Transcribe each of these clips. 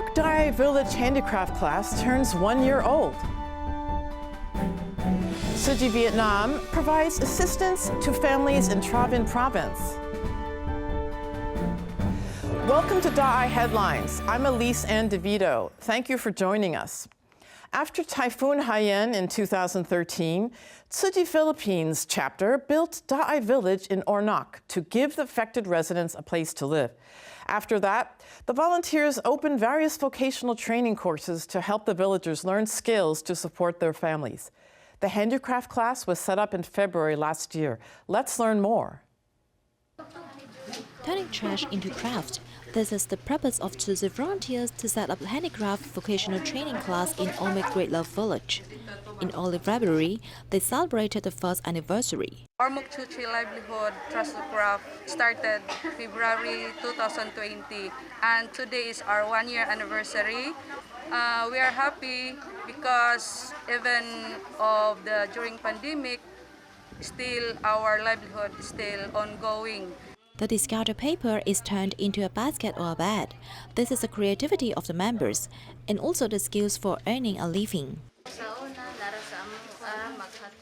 Ormoc Dai Village Handicraft class turns 1 year old. Tzu Chi Vietnam provides assistance to families in Tra Vinh Province. Welcome to Dai Headlines. I'm Elise Ann DeVito. Thank you for joining us. After Typhoon Haiyan in 2013, Tzu Chi Philippines chapter built Dai Village in Ormoc to give the affected residents a place to live. After that, the volunteers opened various vocational training courses to help the villagers learn skills to support their families. The handicraft class was set up in February last year. Let's learn more. Turning trash into craft. This is the purpose of Tzu Chi volunteers to set up a handicraft vocational training class in Ormoc Great Love Village. In early February, they celebrated the first anniversary. Ormoc Tzu Chi livelihood trust craft started February 2020, and today is our 1-year anniversary. We are happy because even during pandemic, still our livelihood is still ongoing. The discarded paper is turned into a basket or a bed. This is the creativity of the members and also the skills for earning a living.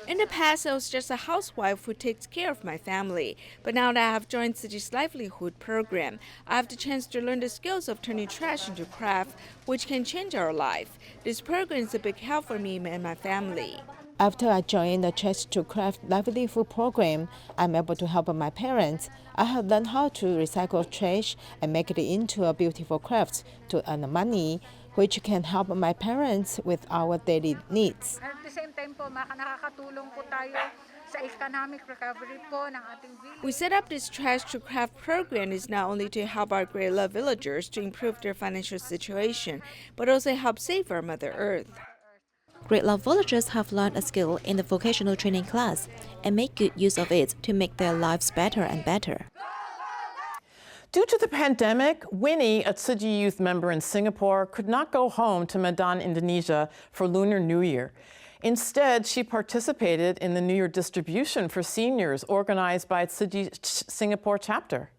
In the past, I was just a housewife who takes care of my family. But now that I have joined Tzu Chi's livelihood program, I have the chance to learn the skills of turning trash into craft, which can change our life. This program is a big help for me and my family. After I joined the Trash to Craft livelihood program, I'm able to help my parents. I have learned how to recycle trash and make it into a beautiful craft to earn money, which can help my parents with our daily needs. At the same time po, nakakatulong po tayo sa economic recovery po ng ating village. We set up this Trash to Craft program is not only to help our Great Love villagers to improve their financial situation, but also help save our Mother Earth. Great Love villagers have learned a skill in the vocational training class and make good use of it to make their lives better and better. Due to the pandemic, Winnie, a Tzu Chi youth member in Singapore, could not go home to Medan, Indonesia for Lunar New Year. Instead, she participated in the New Year distribution for seniors organized by Tzu Chi Singapore chapter.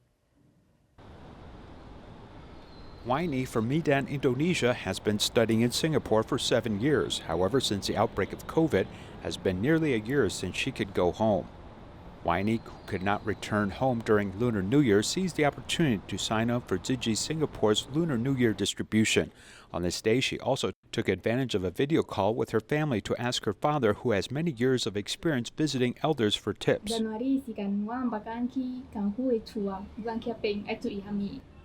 Winnie from Medan, Indonesia, has been studying in Singapore for 7 years. However, since the outbreak of COVID, has been nearly a year since she could go home. Winnie, who could not return home during Lunar New Year, seized the opportunity to sign up for Tzu Chi Singapore's Lunar New Year distribution. On this day, she also took advantage of a video call with her family to ask her father, who has many years of experience visiting elders, for tips.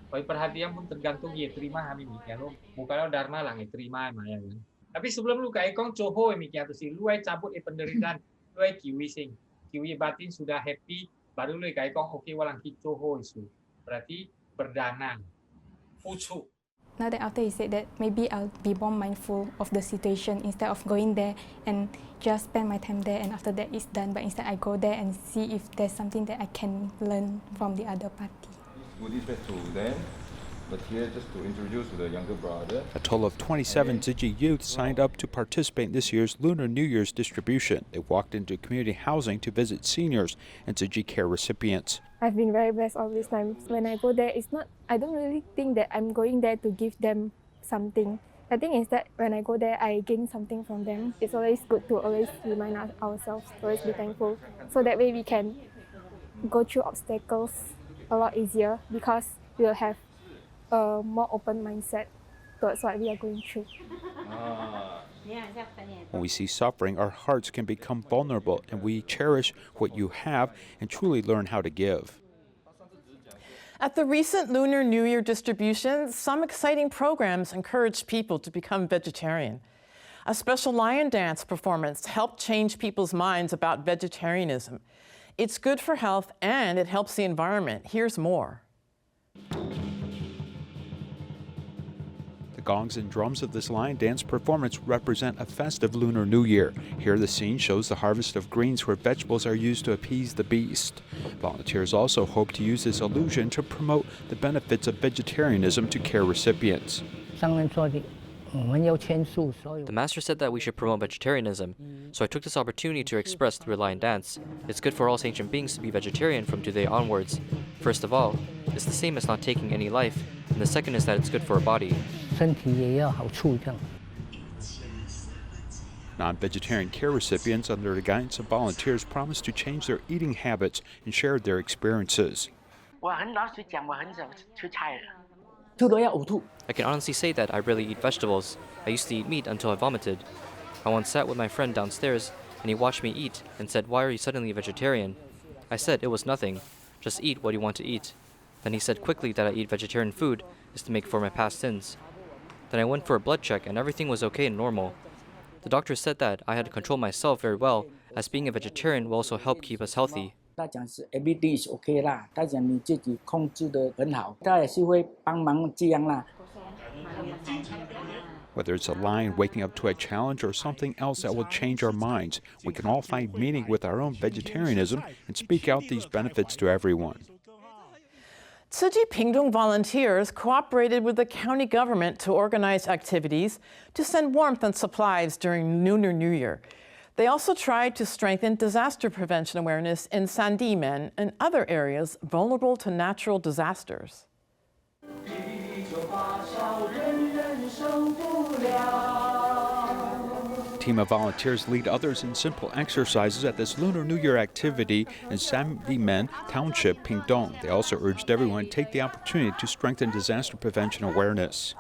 Pag perhatian pun tergantung ya terima kami mikir lo bukan dharma lang terima maya kan. Tapi sebelum lu kai kong coho mikir tu si lu cabut penderitaan lu kiwi batin sudah happy baru lu kai kong oke walang ki coho isu berarti berdana fucu. Now that after he said that, maybe I'll be more mindful of the situation instead of going there and just spend my time there and after that it's done. But instead I go there and see if there's something that I can learn from the other party. Goodies back to them, but here just to introduce to the younger brother. A total of 27 Tzu Chi youth signed up to participate in this year's Lunar New Year's distribution. They walked into community housing to visit seniors and Tzu Chi care recipients. I've been very blessed all these times. When I go there, I don't really think that I'm going there to give them something. I think instead, when I go there, I gain something from them. It's always good to always remind ourselves, always be thankful, so that way we can go through obstacles a lot easier because we'll have a more open mindset towards what we are going through. When we see suffering, our hearts can become vulnerable and we cherish what you have and truly learn how to give. At the recent Lunar New Year distribution, some exciting programs encouraged people to become vegetarian. A special lion dance performance helped change people's minds about vegetarianism. It's good for health and it helps the environment. Here's more. The gongs and drums of this lion dance performance represent a festive Lunar New Year. Here the scene shows the harvest of greens where vegetables are used to appease the beast. Volunteers also hope to use this illusion to promote the benefits of vegetarianism to care recipients. The master said that we should promote vegetarianism, so I took this opportunity to express through a lion dance. It's good for all sentient beings to be vegetarian from today onwards. First of all, it's the same as not taking any life, and the second is that it's good for our body. 身体也有好处这样。 Non-vegetarian care recipients, under the guidance of volunteers, promised to change their eating habits and shared their experiences. I can honestly say that I rarely eat vegetables. I used to eat meat until I vomited. I once sat with my friend downstairs, and he watched me eat and said, "Why are you suddenly a vegetarian?" I said it was nothing. Just eat what you want to eat. Then he said quickly that I eat vegetarian food is to make for my past sins. Then I went for a blood check and everything was okay and normal. The doctor said that I had to control myself very well, as being a vegetarian will also help keep us healthy. 他讲是 everything is OK 啦，他讲你自己控制得很好，他也是会帮忙这样啦。 Whether it's a lion waking up to a challenge or something else that will change our minds, we can all find meaning with our own vegetarianism and speak out these benefits to everyone. Tzu Chi Pingdong volunteers cooperated with the county government to organize activities to send warmth and supplies during Lunar New Year. They also tried to strengthen disaster prevention awareness in Sandimen and other areas vulnerable to natural disasters. A team of volunteers lead others in simple exercises at this Lunar New Year activity in Sandimen Township, Pingdong. They also urged everyone to take the opportunity to strengthen disaster prevention awareness.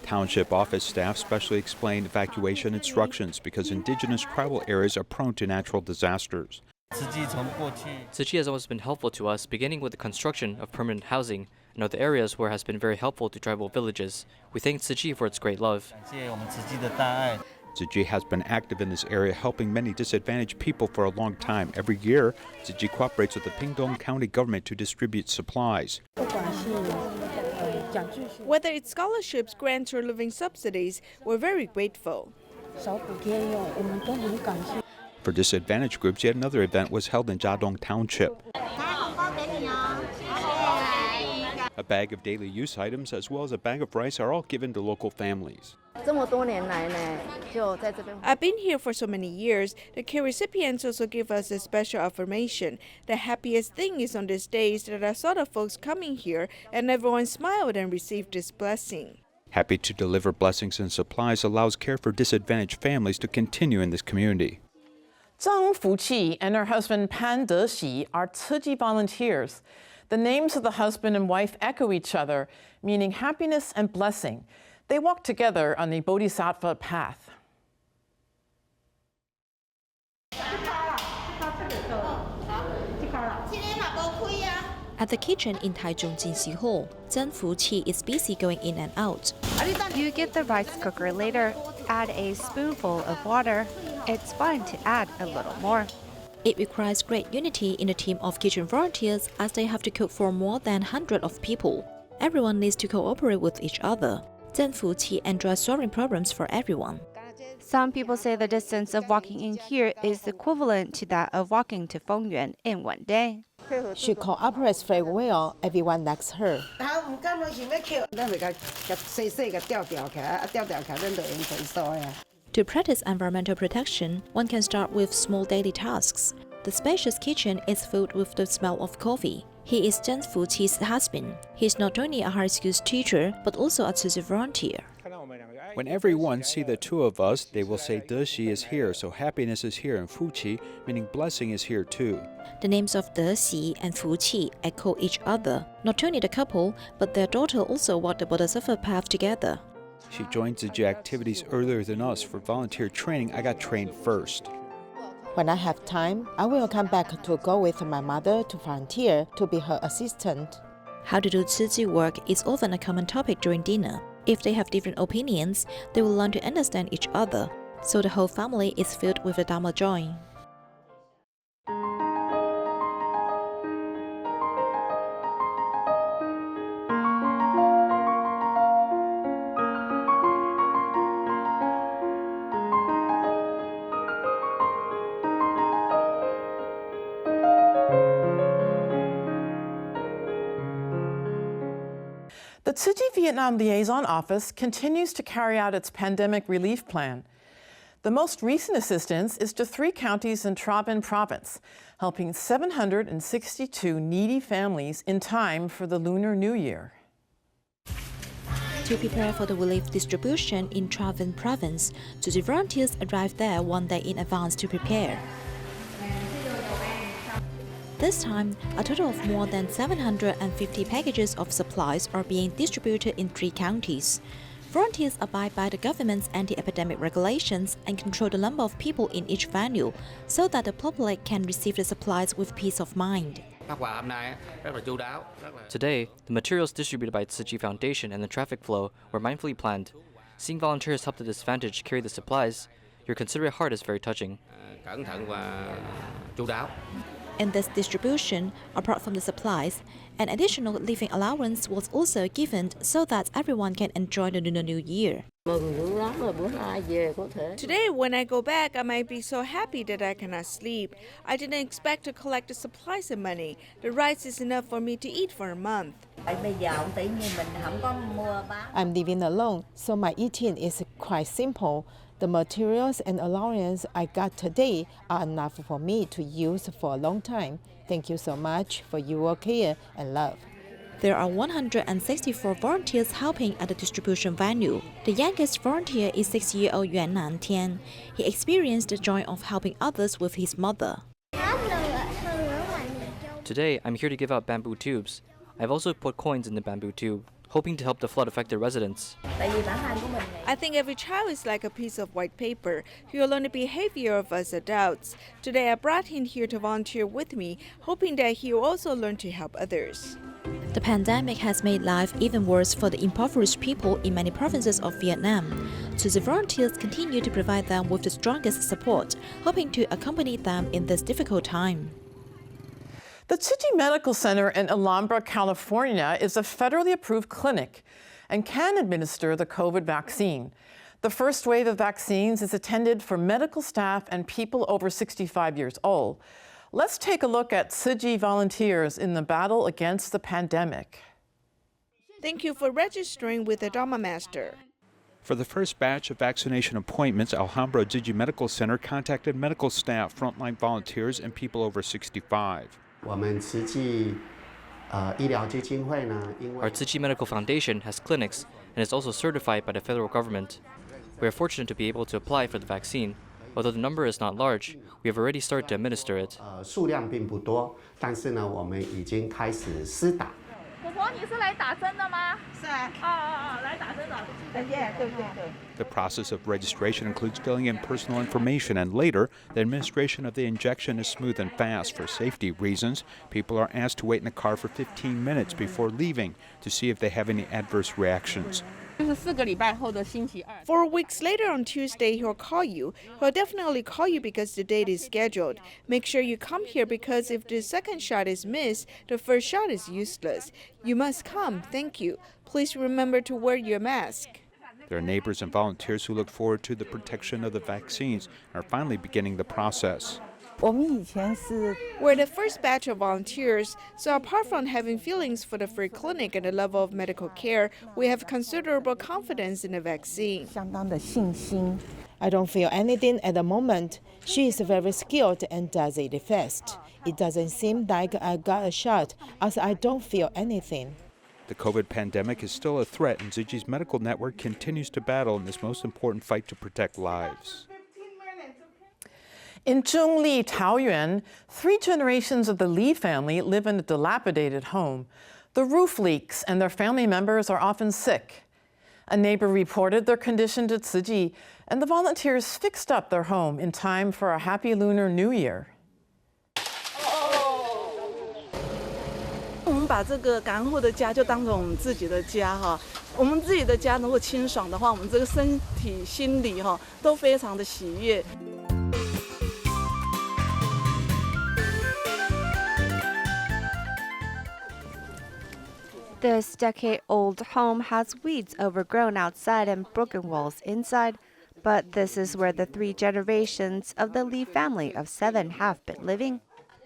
Township office staff specially explained evacuation instructions because indigenous tribal areas are prone to natural disasters. Tzu Chi has always been helpful to us, beginning with the construction of permanent housing and other areas where it has been very helpful to tribal villages. We thank Tzu Chi for its great love. Tzu Chi has been active in this area, helping many disadvantaged people for a long time. Every year, Tzu Chi cooperates with the Pingdong County government to distribute supplies. Whether it's scholarships, grants, or living subsidies, we're very grateful. For disadvantaged groups, yet another event was held in Jiadong Township. A bag of daily use items as well as a bag of rice are all given to local families. I've been here for so many years. The care recipients also give us a special affirmation. The happiest thing is on this day is that I saw the folks coming here and everyone smiled and received this blessing. Happy to deliver blessings and supplies allows care for disadvantaged families to continue in this community. Zhang Fuqi and her husband Pan Dexi are Tzu Chi volunteers. The names of the husband and wife echo each other, meaning happiness and blessing. They walk together on the Bodhisattva path. At the kitchen in Taichung Jinxi Hall, Zhang Fuqi is busy going in and out. You get the rice cooker later, add a spoonful of water. It's fine to add a little more. It requires great unity in a team of kitchen volunteers as they have to cook for more than 100 of people. Everyone needs to cooperate with each other. Zhang Fuqi enjoys solving problems for everyone. Some people say the distance of walking in here is equivalent to that of walking to Fengyuan in one day. She cooperates very well. Everyone likes her. To practice environmental protection, one can start with small daily tasks. The spacious kitchen is filled with the smell of coffee. He is Zhang Fuqi's husband. He is not only a high school teacher, but also a Tzu Chi volunteer. When everyone see the two of us, they will say Dexi is here, so happiness is here, and Fuqi, meaning blessing, is here too. The names of Dexi and Fuqi echo each other. Not only the couple, but their daughter also walked the Bodhisattva path together. She joined Tzu Chi activities earlier than us. For volunteer training, I got trained first. When I have time, I will come back to go with my mother to volunteer to be her assistant. How to do Tzu Chi work is often a common topic during dinner. If they have different opinions, they will learn to understand each other, so the whole family is filled with the Dharma joy. The Tzu Chi Vietnam Liaison Office continues to carry out its pandemic relief plan. The most recent assistance is to 3 counties in Tra Vinh Province, helping 762 needy families in time for the Lunar New Year. To prepare for the relief distribution in Tra Vinh Province, Tzu Chi volunteers arrived there one day in advance to prepare. This time, a total of more than 750 packages of supplies are being distributed in 3 counties. Volunteers abide by the government's anti-epidemic regulations and control the number of people in each venue so that the public can receive the supplies with peace of mind. Today, the materials distributed by Tzu Chi Foundation and the traffic flow were mindfully planned. Seeing volunteers help the disadvantaged carry the supplies, your considerate heart is very touching. In this distribution, apart from the supplies, an additional living allowance was also given so that everyone can enjoy the Lunar New Year. Today, when I go back, I might be so happy that I cannot sleep. I didn't expect to collect the supplies and money. The rice is enough for me to eat for a month. I'm living alone, so my eating is quite simple. The materials and allowance I got today are enough for me to use for a long time. Thank you so much for your care and love. There are 164 volunteers helping at the distribution venue. The youngest volunteer is 6-year-old Yuan Nan Tian. He experienced the joy of helping others with his mother. Today, I'm here to give out bamboo tubes. I've also put coins in the bamboo tube, hoping to help the flood-affected residents. I think every child is like a piece of white paper. He will learn the behavior of us adults. Today, I brought him here to volunteer with me, hoping that he will also learn to help others. The pandemic has made life even worse for the impoverished people in many provinces of Vietnam. So the volunteers continue to provide them with the strongest support, hoping to accompany them in this difficult time. The Tzu Chi Medical Center in Alhambra, California is a federally approved clinic and can administer the COVID vaccine. The first wave of vaccines is intended for medical staff and people over 65 years old. Let's take a look at Tzu Chi volunteers in the battle against the pandemic. Thank you for registering with the Dharma Master. For the first batch of vaccination appointments, Alhambra Tzu Chi Medical Center contacted medical staff, frontline volunteers, and people over 65. Our Tzu Chi Medical Foundation has clinics and is also certified by the federal government. We are fortunate to be able to apply for the vaccine. Although the number is not large, we have already started to administer it. The process of registration includes filling in personal information, and later, the administration of the injection is smooth and fast. For safety reasons, people are asked to wait in the car for 15 minutes before leaving to see if they have any adverse reactions. 4 weeks later on Tuesday, he'll call you. He'll definitely call you because the date is scheduled. Make sure you come here because if the second shot is missed, the first shot is useless. You must come. Thank you. Please remember to wear your mask. There are neighbors and volunteers who look forward to the protection of the vaccines and are finally beginning the process. We're the first batch of volunteers, so apart from having feelings for the free clinic and the level of medical care, we have considerable confidence in the vaccine. I don't feel anything at the moment. She is very skilled and does it fast. It doesn't seem like I got a shot, as I don't feel anything. The COVID pandemic is still a threat, and Tzu Chi's medical network continues to battle in this most important fight to protect lives. In Zhongli, Taoyuan, 3 generations of the Li family live in a dilapidated home. The roof leaks and their family members are often sick. A neighbor reported their condition to Tzu Chi, and the volunteers fixed up their home in time for a happy Lunar New Year. 我们把这个感恩户的家就当成我们自己的家哈，我们自己的家如果清爽的话，我们这个身体、心理哈都非常的喜悦。 This decade-old home has weeds overgrown outside and broken walls inside, but this is where the 3 generations of the Li family of 7 have been living.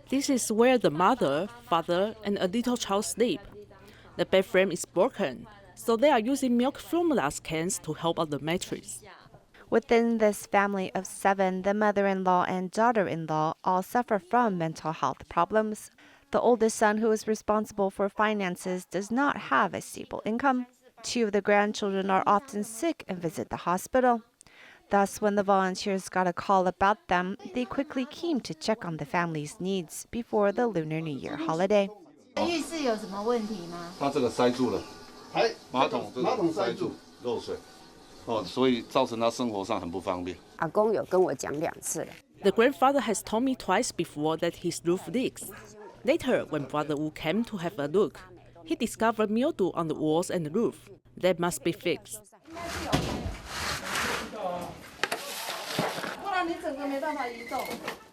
This is where the mother, father, and a little child sleep. The bed frame is broken, so they are using milk formula cans to help out the mattress. Within this family of 7, the mother-in-law and daughter-in-law all suffer from mental health problems. The oldest son, who is responsible for finances, does not have a stable income. 2 of the grandchildren are often sick and visit the hospital. Thus, when the volunteers got a call about them, they quickly came to check on the family's needs before the Lunar New Year holiday. 浴室有什么问题吗？它这个塞住了，马桶塞住漏水，所以造成他生活上很不方便。阿公有跟我讲2次了。The grandfather has told me twice before that his roof leaks. Later, when Brother Wu came to have a look, he discovered mildew on the walls and the roof. That must be fixed.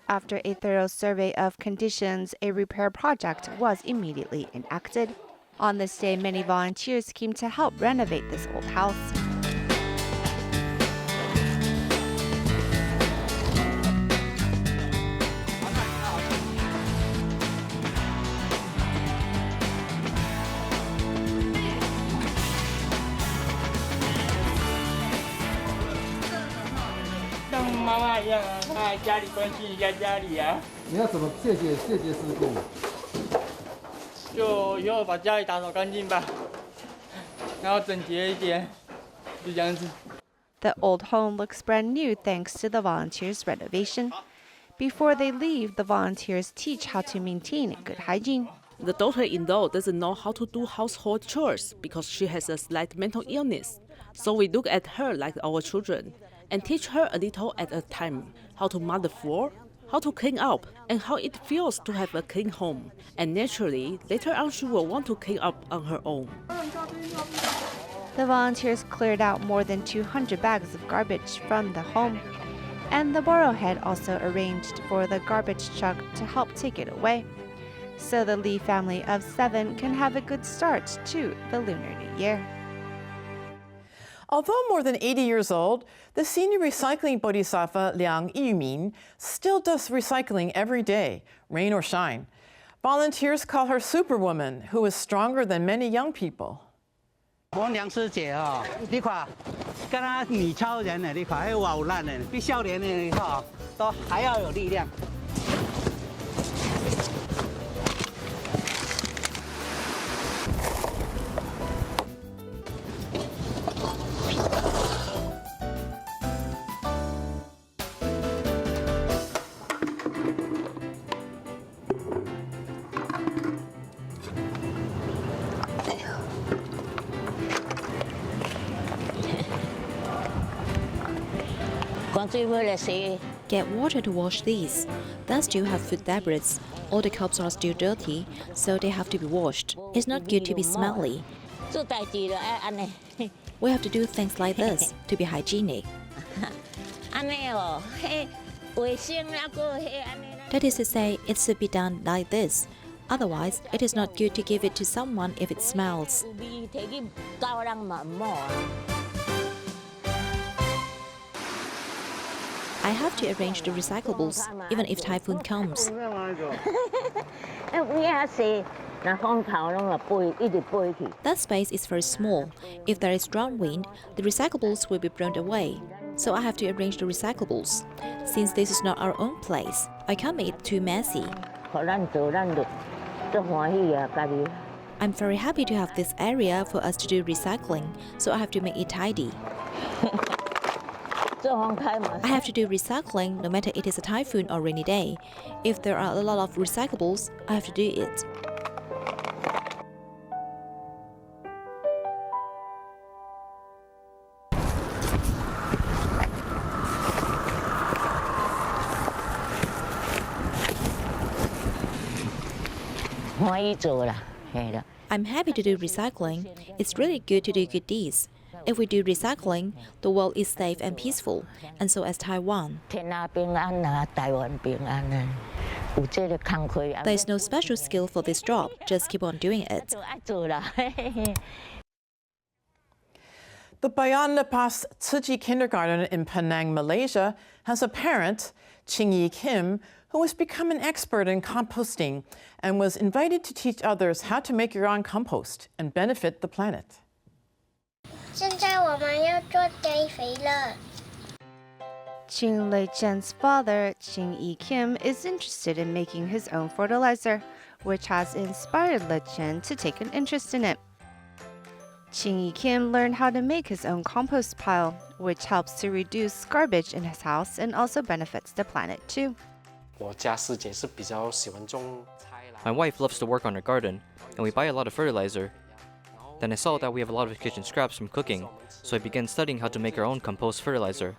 After a thorough survey of conditions, a repair project was immediately enacted. On this day, many volunteers came to help renovate this old house. The old home looks brand new thanks to the volunteers' renovation. Before they leave, the volunteers teach how to maintain good hygiene. The daughter-in-law doesn't know how to do household chores because she has a slight mental illness. So we look at her like our children and teach her a little at a time how to mop the floor, how to clean up, and how it feels to have a clean home. And naturally, later on she will want to clean up on her own. The volunteers cleared out more than 200 bags of garbage from the home. And the Borrowhead also arranged for the garbage truck to help take it away. So the Lee family of 7 can have a good start to the Lunar New Year. Although more than 80 years old, the senior recycling bodhisattva Liang Yumin still does recycling every day, rain or shine. Volunteers call her Superwoman, who is stronger than many young people. 我梁师姐哦，你看，跟她女超人呢，你看还哇有力呢，比少年的你看都还要有力量。Get water to wash these. They still have food debris. All the cups are still dirty, so they have to be washed. It's not good to be smelly. We have to do things like this to be hygienic. That is to say, it should be done like this. Otherwise, it is not good to give it to someone if it smells. I have to arrange the recyclables, even if typhoon comes. That space is very small. If there is strong wind, the recyclables will be blown away. So I have to arrange the recyclables. Since this is not our own place, I can't make it too messy. I'm very happy to have this area for us to do recycling, so I have to make it tidy. I have to do recycling no matter it is a typhoon or rainy day. If there are a lot of recyclables, I have to do it. I'm happy to do recycling. It's really good to do good deeds. If we do recycling, the world is safe and peaceful, and so is Taiwan. There's no special skill for this job, just keep on doing it. The Bayan Lepas Tzu Chi kindergarten in Penang, Malaysia, has a parent, Ching Yi Kim, who has become an expert in composting and was invited to teach others how to make your own compost and benefit the planet. Qing Lei Jian's father, Qing Yi Kim, is interested in making his own fertilizer, which has inspired Lei Jian to take an interest in it. Qing Yi Kim learned how to make his own compost pile, which helps to reduce garbage in his house and also benefits the planet too. My wife loves to work on her garden, and we buy a lot of fertilizer. Then I saw that we have a lot of kitchen scraps from cooking, so I began studying how to make our own compost fertilizer.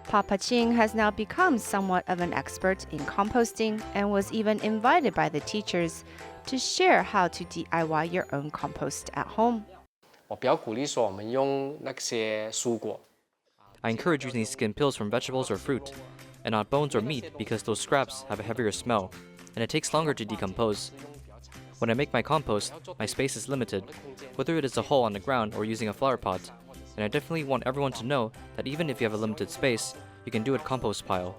Papa Qing has now become somewhat of an expert in composting and was even invited by the teachers to share how to DIY your own compost at home. I encourage using skin peels from vegetables or fruit, and not bones or meat because those scraps have a heavier smell, and it takes longer to decompose. When I make my compost, my space is limited, whether it is a hole on the ground or using a flower pot, and I definitely want everyone to know that even if you have a limited space, you can do a compost pile.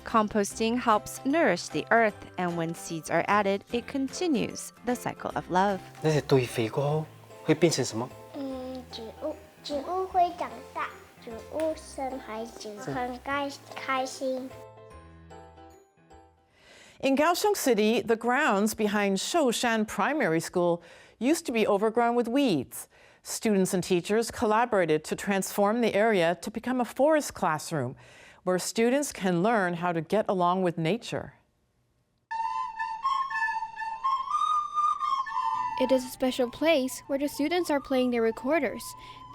Composting helps nourish the earth, and when seeds are added, it continues the cycle of love. 那些堆肥过后会变成什么？植物会长大，植物生孩子很开心。 In Kaohsiung City, the grounds behind Shoushan Primary School used to be overgrown with weeds. Students and teachers collaborated to transform the area to become a forest classroom, where students can learn how to get along with nature. It is a special place where the students are playing their recorders.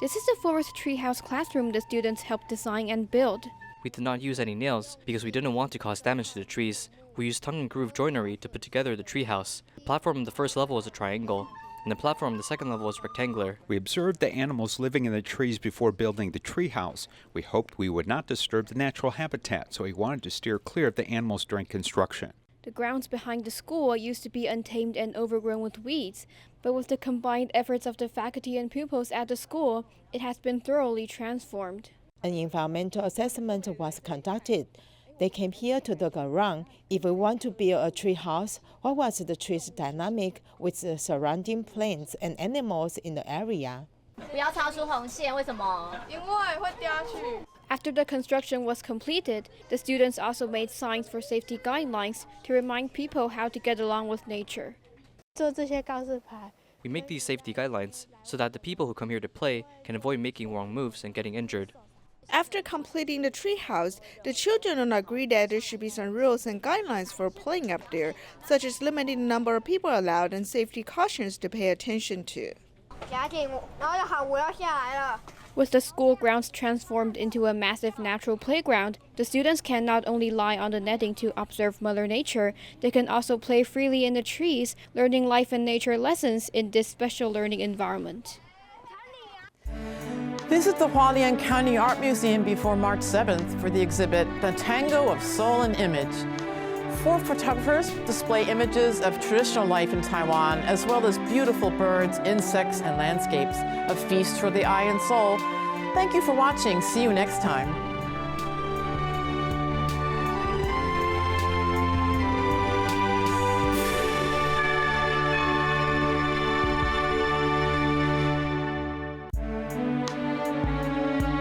This is the forest treehouse classroom the students helped design and build. We did not use any nails because we didn't want to cause damage to the trees. We used tongue and groove joinery to put together the treehouse. The platform on the first level was a triangle, and the platform on the second level was rectangular. We observed the animals living in the trees before building the treehouse. We hoped we would not disturb the natural habitat, so we wanted to steer clear of the animals during construction. The grounds behind the school used to be untamed and overgrown with weeds, but with the combined efforts of the faculty and pupils at the school, it has been thoroughly transformed. An environmental assessment was conducted. They came here to look around. If we want to build a tree house, what was the tree's dynamic with the surrounding plants and animals in the area? 不要超出红线，为什么？因为会掉下去。After the construction was completed, the students also made signs for safety guidelines to remind people how to get along with nature. 做这些告示牌。 We make these safety guidelines so that the people who come here to play can avoid making wrong moves and getting injured. After completing the treehouse, the children agreed that there should be some rules and guidelines for playing up there, such as limiting the number of people allowed and safety cautions to pay attention to. With the school grounds transformed into a massive natural playground, the students can not only lie on the netting to observe Mother Nature, they can also play freely in the trees, learning life and nature lessons in this special learning environment. Visit the Hualien County Art Museum before March 7th for the exhibit The Tango of Soul and Image. 4 photographers display images of traditional life in Taiwan, as well as beautiful birds, insects, and landscapes, a feast for the eye and soul. Thank you for watching. See you next time.